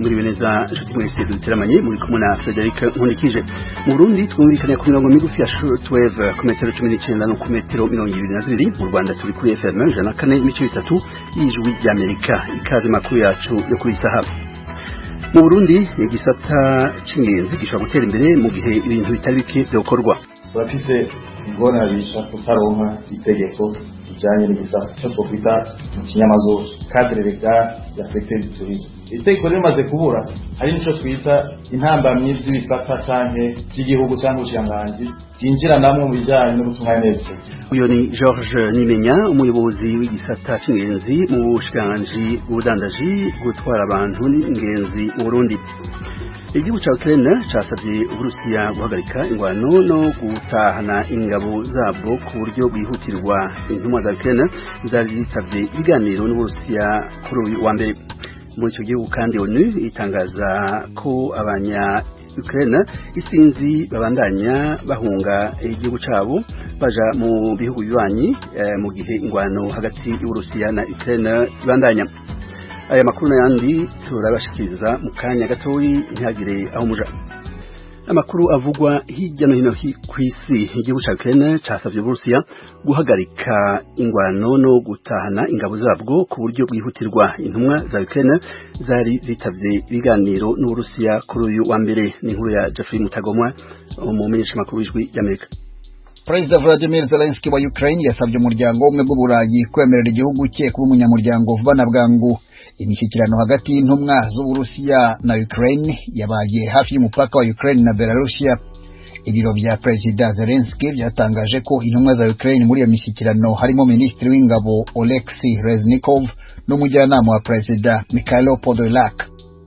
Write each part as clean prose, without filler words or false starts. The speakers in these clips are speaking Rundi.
muri Veneza inshuti mwese duteramanye muri kumwe na Frederic Nkunikije. Mu Burundi twumvikanye ku mirongo migufi ya shortwave ku metero 19 no ku metero 22. Mu Rwanda turi kuri FM 104.3 y'ijwi ry'Amerika. Ikaze makuru yacu yo kuri saha. Mu Burundi igisata c'ingenzi gishobora gutera imbere mu gihe ibintu bitari bike byokorwa. Turafise ingorane bisha kutaronka itegeko kijanye n'igisata cyo kwita mu kinyamazo cadre legal ya secteur du tourisme. Itegeko rimaze kubura hari nico twita intambamyi z'ibisata canke by'igihugu cyangwa ubushikiranganji byinjira namwe mu bijanye no gutunganya neza. Uyo ni George Nimenya, umuyobozi w'igisata c'ingenzi mu bushikiranganji bw'ubudandaji gutwara abantu n'ingenzi mu Burundi. Igihugu ca Ukraine casavye Uburusiya guhagarika ingwano no gutahana ingabo zabwo ku buryo bwihutirwa. Intumwa za Ukraine zari zitavye ibiganiro n'Uburusiya kuri uyu wa mbere. Muri icyo gihugu kandi ONU itangaza ko abanya Ukraine isinzi babandanya bahunga igihugu cabo baja mu bihugu bibanyi mu gihe ingwano hagati y'Uburusiya na Ukraine ibandanya. Aya makuru n'ayandi turabashikiriza mu kanya gatoyi ntihagire aho muja. Amakuru avugwa hirya no hino kw'isi. Igihugu ca Ukraine casavye Uburusiya guhagarika ingwano no gutahana ingabo zabwo ku buryo bwihutirwa. Intumwa za Ukraine zari zitavye ibiganiro n'Uburusiya kuri uyu wa mbere. Ni inkuru ya Jeffrey Mutagomwa, umumenyesha makuru w'ijwi ry'Amerika. Perezida Volodymyr Zelensky wa Ukraine yasabye umuryango umwe bw'Uburayi kwemerera igihugu cye kuba umunyamuryango vuba na bwangu. Imishyikirano hagati y'intumwa z'Uburusiya na Ukraine yabaye hafi y'umupaka wa Ukraine na Belarusiya. Ibiro bya Perezida Zelensky byatangaje ko intumwa za Ukraine muri iyo mishyikirano harimo Minisitiri w'Ingabo Oleksiy Reznikov n'umujyanama wa Perezida Mikhailo Podolyak.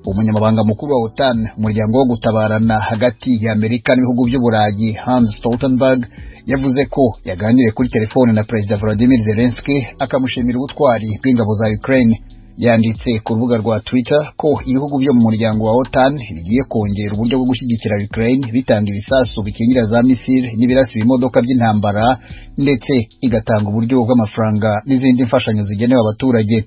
Umunyamabanga mukuru wa OTAN, umuryango wo gutabarana hagati ya Amerika n'ibihugu by'Uburayi, Hans Stoltenberg, yavuze ko yaganiriye kuri telefone na Perezida Volodymyr Zelensky akamushimira ubutwari bw'ingabo za Ukraine. Yanditse ku rubuga rwa Twitter ko ibihugu byo mu muryango wa OTAN bigiye kongera uburyo bwo gushyigikira Ukraine bitanga ibisasu bikingira za misile n'ibirasi bimodoka by'intambara, ndetse igatanga uburyo bw'amafaranga n'izindi mfashanyo zigenewe abaturage.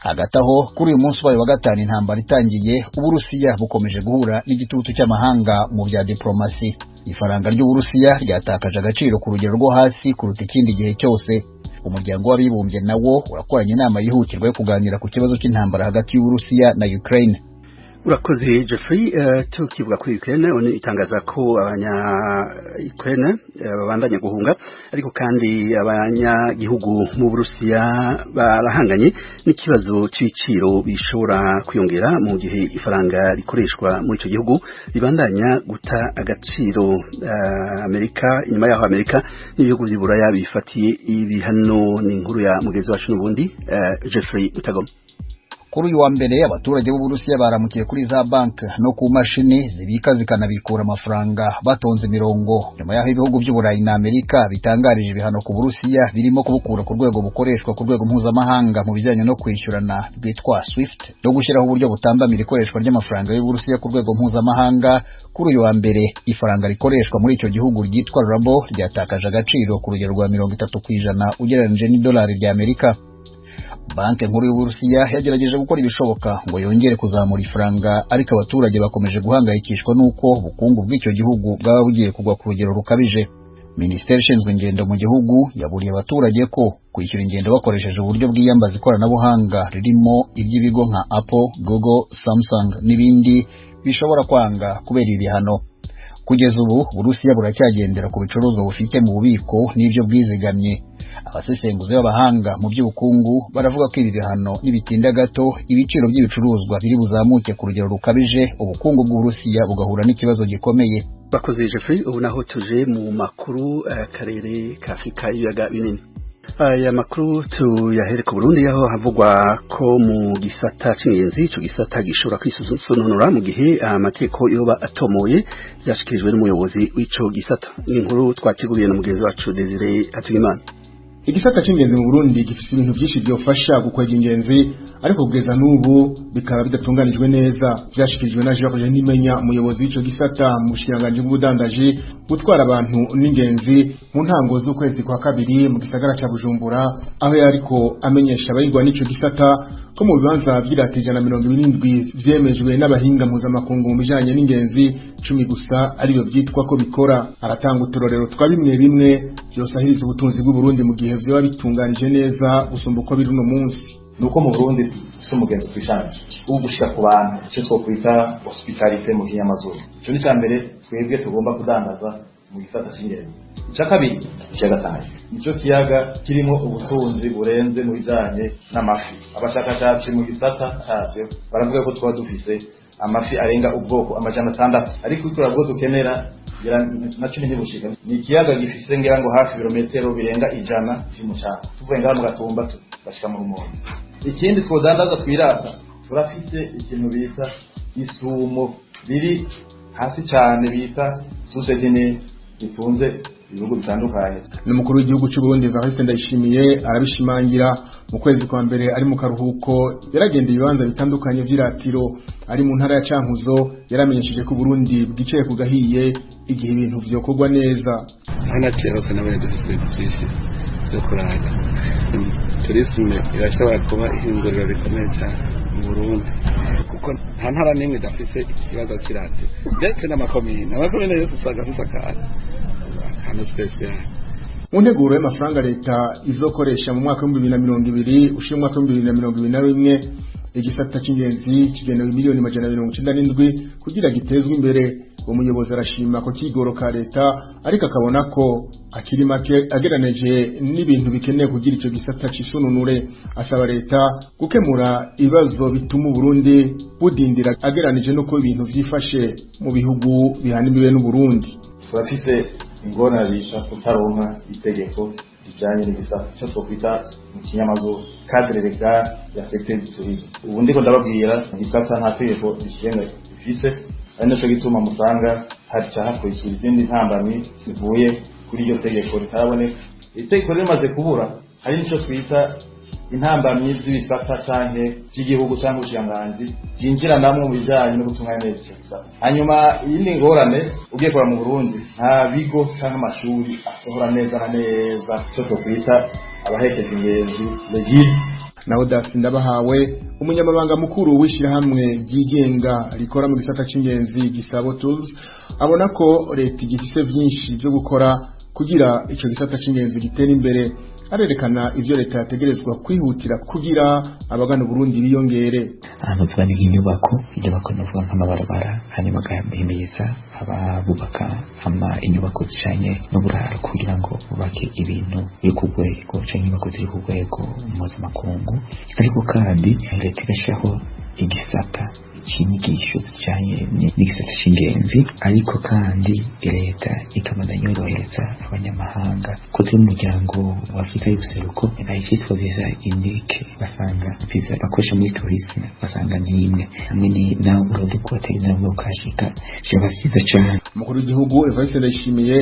Hagati aho kuri uyu munsi wa gatanu intambara itangiye, Uburusiya bukomeje guhura n'igitutu cy'amahanga mu bya diplomasi. Ifaranga ry'Uburusiya ryatakaje agaciro ku rugero rwo hasi kuruta ikindi gihe cyose. Umuryango w'abibumbye nawo urakoranye inama yihutirwa yo kuganira ku kibazo cy'intambara hagati y'Uburusiya na Ukraine. Urakoze Jeffrey. Tukivuga kuri Ukraine, ONU itangaza ko abanya Ukraine babandanya guhunga, ariko kandi abanyagihugu mu Burusiya barahanganye n'ikibazo c'ibiciro bishobora kwiyongera mu gihe ifaranga rikoreshwa muri ico gihugu ribandanya guta agaciro. Amerika, inyuma yaho Amerika n'ibihugu by'Uburaya bifatiye ibihano. Ni inkuru ya mugenzi wacu n'ubundi Jeffrey Mutagoma. Kuri uyu wa mbere abaturage b'Uburusiya baramukiye kuri za bank no ku mashini zibika zikanabikura amafaranga batonze imirongo, nyuma yaho ibihugu by'Uburayi na Amerika bitangarije ibihano ku Burusiya birimo kubukura ku rwego bukoreshwa ku rwego mpuzamahanga mu bijyanye no kwishyurana bwitwa SWIFT no gushyiraho uburyo butambamira ikoreshwa ry'amafaranga y'Uburusiya ku rwego mpuzamahanga. Kuri uyu wa mbere ifaranga rikoreshwa muri icyo gihugu ryitwa ruble ryatakaje agaciro ku rugero rwa 30% ugereranije n'idolari rya Amerika. Banki nkuru y'Uburusiya yagerageje gukora ibishoboka ngo yongere kuzamura ifaranga, ariko abaturage bakomeje guhangayikishwa n'uko ubukungu bw'icyo gihugu bwaba bugiye kugwa ku rugero rukabije. Minisiteri ishinzwe ingendo mu gihugu yaburiye abaturage ko kwishyura ingendo bakoresheje uburyo bw'iyambaza ikoranabuhanga ririmo iby'ibigo nka Apple, Google, Samsung n'ibindi bishobora kwanga kubera ibihano. Kugeza ubu Uburusiya buracyagendera ku bicuruzwa bufite mu bubiko n'ibyo bwizigamye. Abasesenguzi b'abahanga mu by'ubukungu baravuga ko ibi bihano nibitinda gato ibiciro by'ibicuruzwa biri buzamuke ku rugero rukabije, ubukungu bw'Uburusiya bugahura n'ikibazo gikomeye. Bakoze Jeffrey. Ubu naho tuje mu makuru karere ka Afrika y'ibiyaga binini. Aya makuru tuyahere ku Burundi, aho havugwa ko mu gisata c'ingenzi ico gisata gishobora kwisuzunura mu gihe amategeko yoba atomoye, byashikirijwe n'umuyobozi w'ico gisata. Inkuru twateguye na mugenzi wacu Desire Hatuyimana. Igisata c'ingenzi mu Burundi gifite ibintu byinshi byofasha gukwega ingenzi, ariko kugeza n'ubu bikaba bidatunganijwe neza. Byashikirijwe na George Nimenya, umuyobozi w'ico gisata mu bushikiranganji bw'ubudandaji gutwara abantu n'ingenzi mu ntango z'ukwezi kwa kabiri mu gisagara ca Bujumbura, aho yariko amenyesha abayigwa n'ico gisata ko mu bibanza by'irati 127 vyemejwe n'abahinga mpuzamakungu mu bijanye n'ingenzi 10 gusa ariyo byitwa ko bikora. Aratanga uturorero twa bimwe byosahiriza ubutunzi bw'u Burundi mu gihe vyoba bitunganije neza gusumba uko biri uno munsi. Nuko mu Burundi umugenzo twishanje ugushika ku bantu cyo twokwita hospitalite mu kinyamazuru. Cyo ni cyambere twebwe tugomba kudandaza mu gisata cy'ingenzi. Kabiri ikiyaga Tanganyika nicyo kiyaga kirimo ubutunzi burenze mu bijanye n'amafi. Abashakashatsi mu gisata cyavyo baravuga ko twa dufise amafi arenga ubwoko 600 ariko ikora bwo dukenera na cumi n'ubushika. Ni ikiyaga gifise ngira ngo hafi kilometero birenga 100 cy'umucanga tuvuye ngaho mu Gatumba bashika mu Rumonge. Ikindi twodandaza twirata turafite ikintu bita isumo biri hasi cyane bita susedine gitunze ibihugu bitandukanye. N'umukuru w'igihugu cy'u Burundi Evariste Ndayishimiye arabishimangira mu kwezi kwa mbere ari mu karuhuko yaragendeye ibibanza bitandukanye vy'iratiro ari mu ntara ya Cankuzo. Yaramenyesheje ko Burundi bwicaye ku gahiye igihe ibintu vyokorwa neza. Hana cyose n'abandi dufite byinshi byo kurata. Turisme irashobora kuba ihinguriro rikomeye cyane mu Burundi kuko nta ntara n'imwe idafise ikibazo cy'irati ndetse n'amakomine yose usanga afise akantu special. Mu nteguro y'amafaranga leta izokoresha mu mwaka wa 2020 ushira mwaka wa 2021 igisata cy'ingenzi kigenewe miliyoni 197 kugira gitezwe imbere. Umuyobozi arashima ko kigoro ka leta ariko akabona ko akiri make ageranije n'ibintu bikeneye kugira ico gisata cisununure. Asaba leta gukemura ibibazo bituma Burundi budindira ageranije no ko ibintu vyifashe mu bihugu bihana imbibe n'u Burundi. Turafite ingorane kutaronka itegeko rijanye n'igisata cyo twokwita mu kinyamazuru cadre legal ya secteur du tourisme. Ubu ndiko ndababwira igisata nta tegeko rishinga bifise ari naco gituma musanga hari cyahakurikira izindi ntambamyi zivuye kuri iryo tegeko ritaraboneka. Itegeko rimaze kubura hari nico twita intambamyi z'ibisata canke by'igihugu cyangwa ubushikiranganji byinjira namwe mu bijanye no gutunganya neza icyo gisata. Hanyuma iyindi ngorane ugiye kora mu Burundi nta bigo cyangwa amashuri asohora neza na neza cyo twokwita abahejeje ingenzi legis. Naho Dasi Ndabahawe umunyamabanga mukuru w'ishirahamwe ryigenga rikora mu gisata c'ingenzi Gisabo Tools abona ko leta igifise vyinshi byo gukora kugira ico gisata c'ingenzi gitera imbere. Arerekana ivyo leta yategerezwa kwihutira kugira abagana Burundi biyongere. Ahantu twani inyubako navuga nk'amabarabara hanyuma gahimiriza ababubaka inyubako zicanye n'uburaro kugira ngo bubake ibintu biri ku rwego canke inyubako ziri ku rwego mpuzamakungu. Ariko kandi leta igashaho igisata cy'inyigisho zijanye n'igisata c'ingenzi ariko kandi leta ikabana yorohereza abanyamahanga ko turi mu muryango wa Afrika y'ubuseruko n'ayitwa visa unique basanga visa bakoresha muri tourisme basanga n'imwe hamwe naho Burundi kwateye nabwo kashika cyo vyiza cyane. Umukuru w'igihugu Evariste Ndayishimiye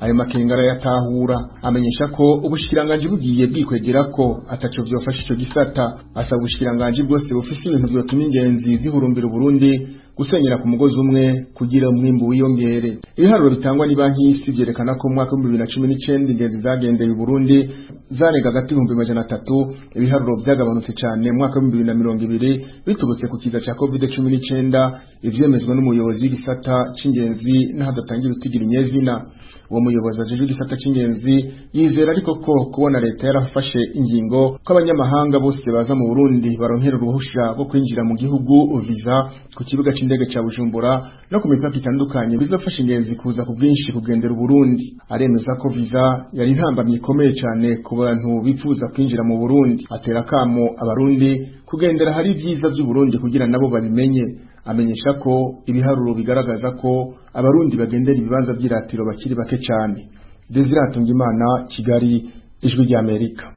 ayo makengara yatahura amenyesha ko ubushikiranganje bugiye bwikwegera ko ataco vyofasha ico gisata. Asaba ubushikiranganje bwose bufise ibintu byotuma ingenzi zihurumbira Burundi gusenyera ku mugozi umwe kugira umwimbu wiyongere. Ibiharuro bitangwa ni banki y'isi byerekana ko mu mwaka wa 2019 ingenzi zagendeye Burundi zanega hagati y'ibihumbi 300. Ibiharuro byagabanutse cyane mu mwaka wa 2020 bitubutse ku kiza ca COVID-19 ivyemezwa n'umuyobozi w'igisata c'ingenzi n'ahadatangira utigira inyezina. Uwo muyobozi ajeje igisata c'ingenzi yizera ariko ko kubona leta yarafashe ingingo ko abanyamahanga bose baza mu Burundi baronkera uruhusha rwo kwinjira mu gihugu visa ku kibuga c'indege ca Bujumbura no ku mipaka itandukanye bizafasha ingenzi kuza ku bwinshi kugendera Burundi. Aremeza ko visa yari intambamye ikomeye cyane ku bantu bifuza kwinjira mu Burundi. Atera kamo abarundi kugendera hari vyiza by'u Burundi kugira nabo babimenye. Amenyesha ko ibiharuro bigaragaza ko abarundi bagendera ibibanza by'iratiro bakiri bake cyane. Desire Hatungimana, Kigali, Ijwi rya Amerika.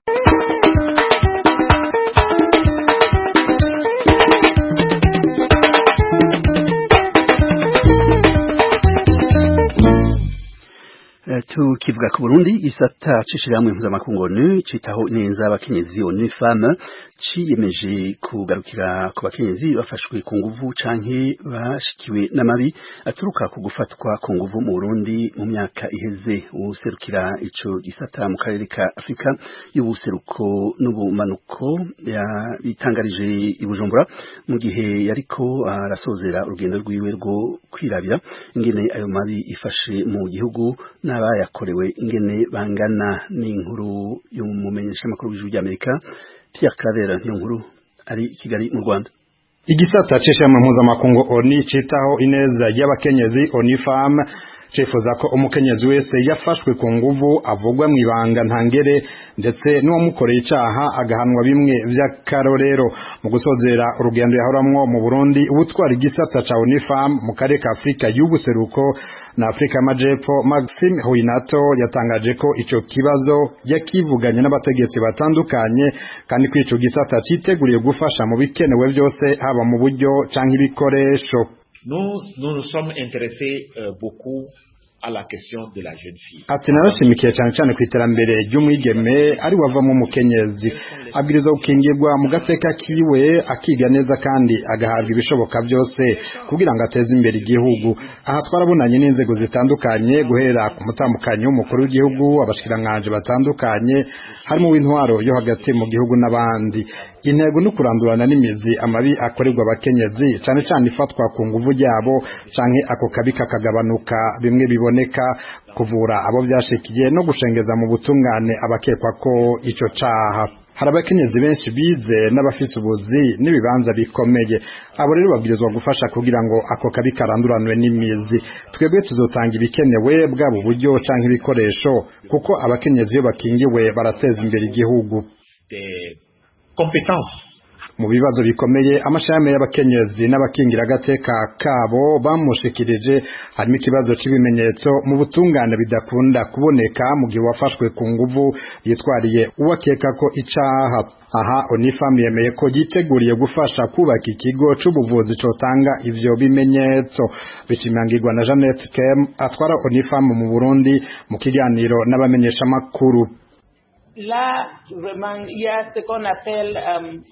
tukivuga ku Burundi gisata cishirahamwe mpuzamakungu ONU citaho neza abakenyezi ONU Femme ciyemeje kugarukira ku bakenyezi bafashwe ku nguvu canke bashikiwe n'amabi aturuka ku gufatwa ku nguvu mu Burundi mu myaka iheze. Userukira ico gisata mu karere ka Afrika y'ubuseruko n'ubumanuko yabitangarije i Bujumbura mu gihe yariko arasozera urugendo rwiwe rwo kwirabira ingene ayo mabi ifashe mu gihugu n'abayakorewe ingene bangana. N'inkuru y'umumenyeshamakuru w'ijwi ry'Amerika Pierre Claver niyo nkuru ari i Kigali mu Rwanda. Igisata c'ishyirahamwe mpuzamakungu ONU citaho ineza y'abakenyezi ONU Femme cifuza ko umukenyezi wese yafashwe ku nguvu avugwa mu ibanga ntangere ndetse n'uwamukoreye icaha agahanwa bimwe vy'akarorero. Mu gusozera urugendo yahoramwo mu Burundi ubutwara igisata ca ONU Femme mu karere ka Afrika y'ubuseruko na Afrika Majepfo, Maxime Huinato yatangaje ko ico kibazo yakivuganye n'abategetsi batandukanye kandi ko ico gisata citeguriye gufasha mu bikenewe byose haba mu buryo canke ibikoresho. Nous nous sommes intéressés beaucoup à la question de la jeune fille. Ati narashimikiye cyane ku iterambere ry'umwigeme ari wavamo umukenyezi abwirizwa gukingirwa mu gateka kiwe akiga neza kandi agahabwa ibishoboka byose kugira ngo ateze imbere igihugu. Aha twarabonanye n'inzego zitandukanye guhera ku mutambukanyi w'umukuru w'igihugu abashikiranganje batandukanye harimo w'intwaro yo hagati mu gihugu n'abandi. Intego no kurandurana n'imizi amabi akorerwa abakenyezi cyane cyane ifatwa ku nguvu ryabo canke ako kabi kakagabanuka bimwe biboneka, kuvura abo byashikiye no gushengeza mu butungane abakekwa ko ico caha. Hari abakenyezi benshi bize n'abafise ubuzi n'ibibanza bikomeye, abo rero babwirizwa gufasha kugira ngo ako kabi karanduranwe n'imizi. Twebwe tuzotanga ibikenewe bwabo buryo canke ibikoresho kuko abakenyezi yo bakingiwe barateza imbere igihugu. Compétences. Mu bibazo bikomeye amashami y'abakenyezi n'abakingira agateka kabo bamushikirije harimo ikibazo c'ibimenyetso mu butungane bidakunda kuboneka mu gihe wafashwe ku nguvu yitwariye uwakeka ko icaha. Aha ONU Femme yemeye ko yiteguriye gufasha kubaka ikigo c'ubuvuzi cotanga ivyo bimenyetso. Bicimangirwa na Jeannette Kem atwara ONU Femme mu Burundi mu kiganiro n'abamenyesha makuru. Là, vraiment, il y a ce qu'on appelle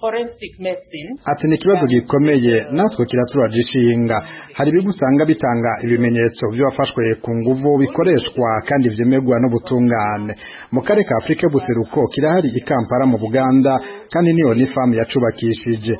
forensic medicine. Ati ni kibazo gikomeye natwe kiraturagishinga. Hari bigusanga bitanga ibimenyetso by'abafashwe ku nguvu bikoreshwa kandi vyemerwa n'ubutungane. Mu karere ka Afrika y'ubuseruko kirahari i Kampala mu Buganda kandi ni ONU Femme yacubakishije.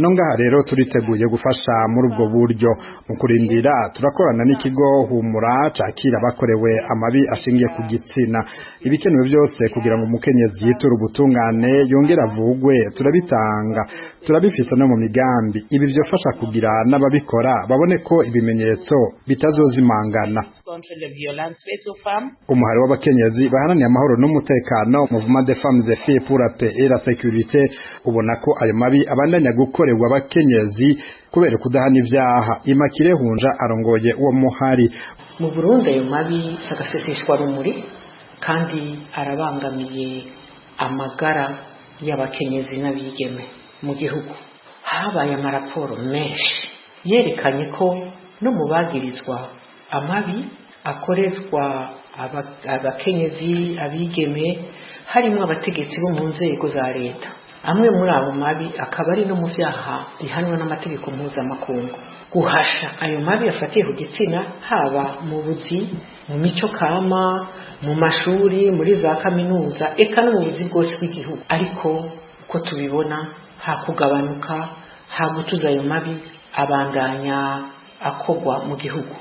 Nongaha rero turiteguye gufasha muri ubwo buryo. Mu kurindira turakorana n'ikigo Humura cakira bakorewe amabi ashingiye ku gitsina. Ibikenewe byose kugira ngo umukenyezi yitura ubutungane yongera avugwe turabitanga, turabifisa no mu migambi. Ibi byofasha kugira n'ababikora babone ko ibimenyetso bitazozimangana. Umuhari w'abakenyezi baharaniye amahoro n'umutekano Mouvement des femmes et filles pour la paix et la sécurité ubona ko ayo mabi abandanya gukorerwa abakenyezi kubera kudahana ivyaha. Imakire Hunja arongoye uwo muhari. Mu Burundi ayo mabi sagaseseshwa rumuri kandi arabangamiye amagara y'abakenyezi n'abigeme mu gihugu. Habaye amaraporo menshi yerekanye ko no mu bagirizwa amabi akorezwa abakenyezi abigeme harimo abategetsi bo mu nzego za leta. Amwe muri abo mabi akaba ari no mu vyaha bihanwa n'amategeko mpuzamakungu. Guhasha ayo mabi afatiye ku gitsina haba mu buzi, mu mico kama, mu mashuri, muri za kaminuza, eka no mu buzi bwose bw'igihugu. Ariko uko tubibona hakugabanuka, hagutuza ayo mabi abandanya akogwa mu gihugu.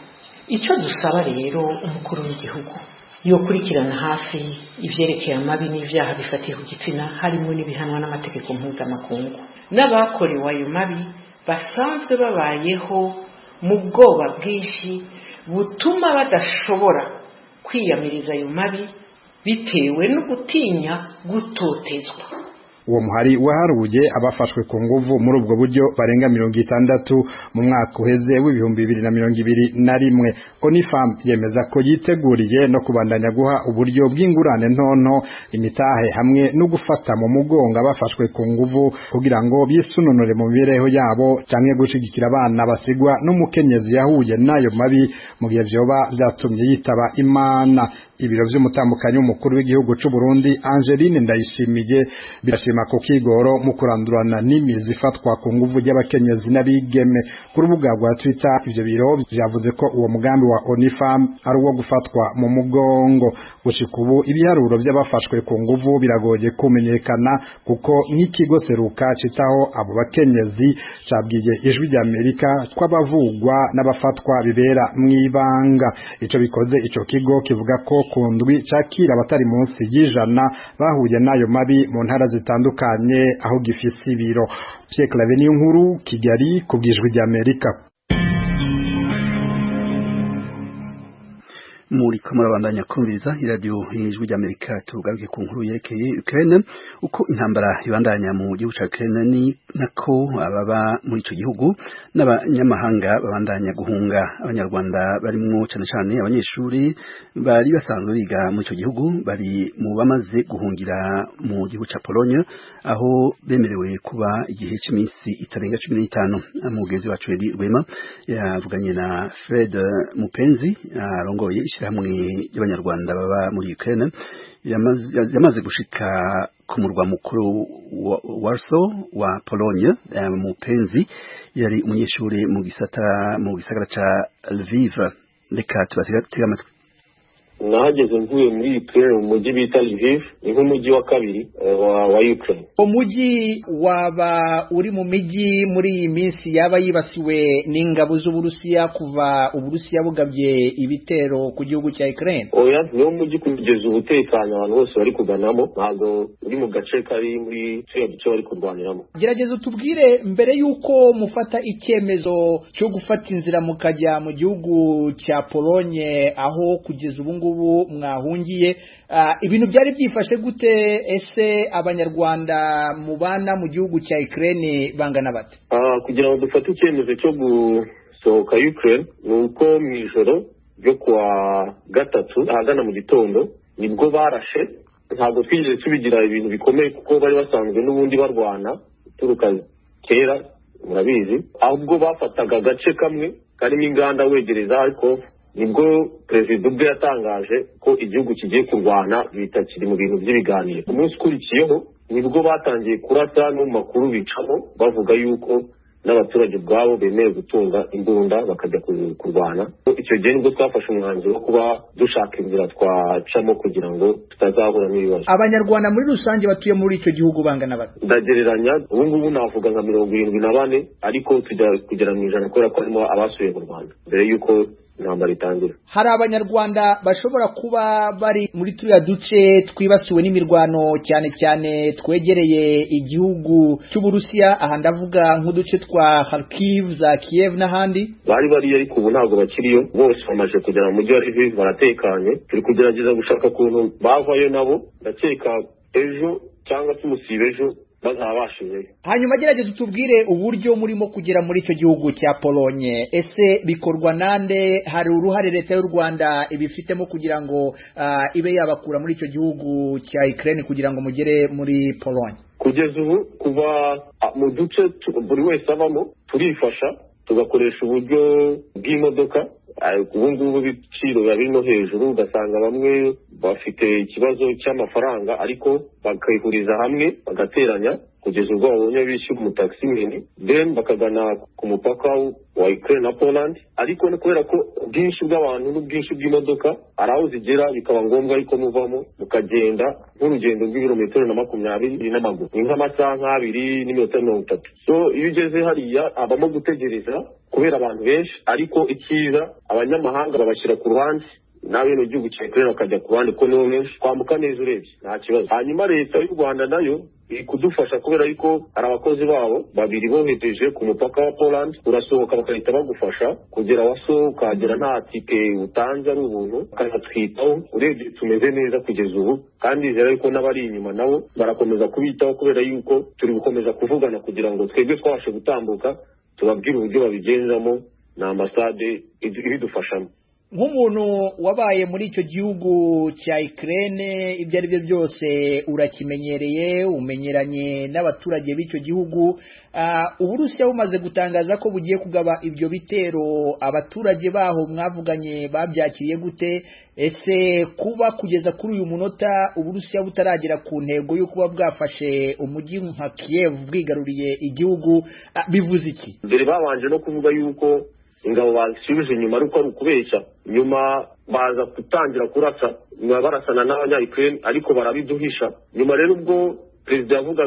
Icyo dusaba rero umukuru w'igihugu yokurikirana hafi ivyerekeye amabi n'ivyaha bifatiye ku gitsina harimo n'ibihanwa n'amategeko mpuzamakungu. N'abakorewe ayo mabi basanzwe babayeho mu bwoba bwinshi butuma badashobora kwiyamiriza ayo mabi bitewe no gutinya gutotezwa. uwo muhari waharuye abafashwe ku nguvu muri ubwo buryo barenga 60 mu mwaka uheze w'ibihumbi 2021. Onifam yemeza ko yiteguriye no kubandanya guha uburyo bw'ingurane ntonto, imitahe hamwe no gufata mu mugongo abafashwe ku nguvu kugira ngo bisunonore mu mibereho yabo canke gushigikira abana basigwa n'umukenyezi yahuye nayo mabi mu gihe vyoba vyatumye yitaba Imana. Ibiro vy'umutambukanyi w'umukuru w'igihugu c'u Burundi Angeline Ndayishimiye birashima ko kigoro mu kurandurana n'imizi ifatwa ku nguvu y'abakenyezi n'abigeme. Ku rubuga rwa Twitter ivyo biro vyavuze ko uwo mugambi wa Onifam ari uwo gufatwa mu mugongo. Gushika ubu ibiharuro vy'abafashwe ku nguvu biragoye kumenyekana kuko nk'ikigo seruka citaho abo bakenyezi cabwiye Ijwi ry'Amerika twabavugwa n'abafatwa bibera mw'ibanga. Ico bikoze ico kigo kivuga ko kundwi cakira abatari munsi y'ijana bahuye nayo mabi mu ntara zitandukanye aho gifise ibiro. Pierre Claver Niyonkuru, Kigali, ku bw'Ijwi ry'Amerika. muri kamurabandanya kumviriza iradio Ijwi ry'Amerika. Tugaruke ku nkuru yerekeye Ukraine, uko intambara ibandanya mu gihugu ca Ukraine ni nako ababa muri ico gihugu n'abanyamahanga babandanya guhunga. Abanyarwanda barimwo cane cane abanyeshuri bari basanzwe biga muri ico gihugu bari mu bamaze guhungira mu gihugu ca Pologne, aho bemerewe kuba igihe c'imisi itarenga 15. Umugezi wacu Edi Rwema yavuganye na Fred Mupenzi arongoye hamwe y'abanyarwanda baba muri Ukraine, yamaze gushika ku murwa mukuru wa Warsaw wa Pologne. Mupenzi yari umunyeshuri mu gisagara ca Lviv. Reka tubatega amatwi. Nahageze mvuye muri Ukraine mu mujyi bita Lviv, ni nk'umujyi wa kabiri wa Ukraine. Umujyi waba uri mu mijyi muri iyi minsi yaba yibasiwe n'ingabo z'Uburusiya kuva Uburusiya bugabye ibitero ku gihugu cya Ukraine? Oya, niwo mujyi kugeza ubutekanye abantu bose bari kuganamo, ntabwo uri mu gace kari muri turiya duce bari kurwaniramo. Gerageza utubwire mbere yuko mufata icyemezo cyo gufata inzira mukajya mu gihugu cya Pologne aho kugeza ubu mwahungiye, ibintu byari byifashe gute? Ese abanyarwanda mubana mu gihugu cya Ukraine bangana bate? Kugira ngo dufate icyemezo cyo gusohoka Ukraine, nuko mu ijoro ryo kwa gatatu ahagana mu gitondo nibwo barashe. Ntabwo twigeze tubigira ibintu bikomeye kuko bari basanzwe n'ubundi barwana turuka kera, murabizi. Ahubwo bafataga agace kamwe karimo inganda wegereza, ariko nibwo perezida ubwe yatangaje ko igihugu kigiye kurwana bitakiri mu bintu by'ibiganiro. Umunsi ukurikiyeho nibwo batangiye kurasa no mu makuru bicamo bavuga yuko n'abaturage ubwabo bemewe gutunga imbunda bakajya kurwana. Icyo gihe nibwo twafashe umwanzuro wo kuba dushaka inzira twacamo kugira ngo tutazahura n'ibibazo. Abanyarwanda muri rusange batuye muri icyo gihugu bangana bate? Ndagereranya ubu ngubu navuga nka 74, ariko tujya kugera mu 100 kubera ko harimo abasuye mu Rwanda mbere yuko intambara itangira. Hari abanyarwanda bashobora kuba bari muri turiya duce twibasiwe n'imirwano cyane cyane twegereye igihugu cy'Uburusiya, aha ndavuga nk'uduce twa Kharkiv, za Kiev n'ahandi. Bari ariko ubu ntabwo bakiriyo, bose bamaze kugera mu mujyi wa Lviv baratekanye. Turi kugerageza gushaka ukuntu bavayo nabo, ndakeka ejo cyangwa tumusibe ejo bazabashije. Hanyuma gerageza utubwire uburyo murimo kugera muri icyo gihugu cya Pologne. Ese bikorwa nande? Hari uruhare leta y'u Rwanda ibifitemo kugira ngo ibe yabakura muri icyo gihugu cya Ukraine kugira ngo mugere muri Pologne? Kugeza ubu kuva mu duce buri wese abamo turifasha, tugakoresha uburyo bw'imodoka. Ubu ngubu ibiciro biba biri no hejuru, ugasanga bamwe bafite ikibazo cy'amafaranga ariko bakayihuriza hamwe bagateranya kugeza ubwo babonye bishyura umutaximeni, then bakagana ku mupaka wa Ukraine na Poland. Ariko kubera ko ubwinshi bw'abantu n'ubwinshi bw'imodoka hari aho zigera bikaba ngombwa ariko muvamo mukagenda nk'urugendo rw'ibirometero 20 n'amaguru, ni nk'amasaha 2 n'iminota 30. So iyo ugeze hariya abamo gutegereza kubera abantu benshi, ariko ikiza abanyamahanga babashyira ku ruhande nawe no gihugu cya Ukraine bakajya ku bandi ko niho menshi kwambuka neza urebye nta kibazo. Hanyuma leta y'u Rwanda nayo iri kudufasha kubera yuko hari abakozi babo babiri bohereje ku mupaka wa Poland, urasohoka bakahita bagufasha kugera waso ukagera nta tike utanze ari ubuntu, bakatwitaho urebye tumeze neza kugeza ubu, kandi izera yuko n'abari inyuma nabo barakomeza kubitaho kubera yuko turi gukomeza kuvugana kugira ngo twebwe twabashe gutambuka tubabwire uburyo babigenzamo na ambasade ibidufashamo. Nk'umuntu wabaye muri icyo gihugu cya Ukraine, ibyo ari byo byose urakimenyereye, umenyeranye n'abaturage b'icyo gihugu. Uburusiya bumaze gutangaza ko bugiye kugaba ibyo bitero, abaturage baho mwavuganye babyakiriye gute? Ese kuba kugeza kuri uyu munota Uburusiya butaragera ku ntego yo kuba bwafashe umujyi nka Kiev bwigaruriye igihugu bivuze iki? Mbere babanje no kuvuga yuko ingabo basubije inyuma ariko ari ukubeshya, nyuma baza gutangira kurasa, barasana n'abanya Ukraine ariko barabiduhisha. Nyuma rero ubwo perezida yavuga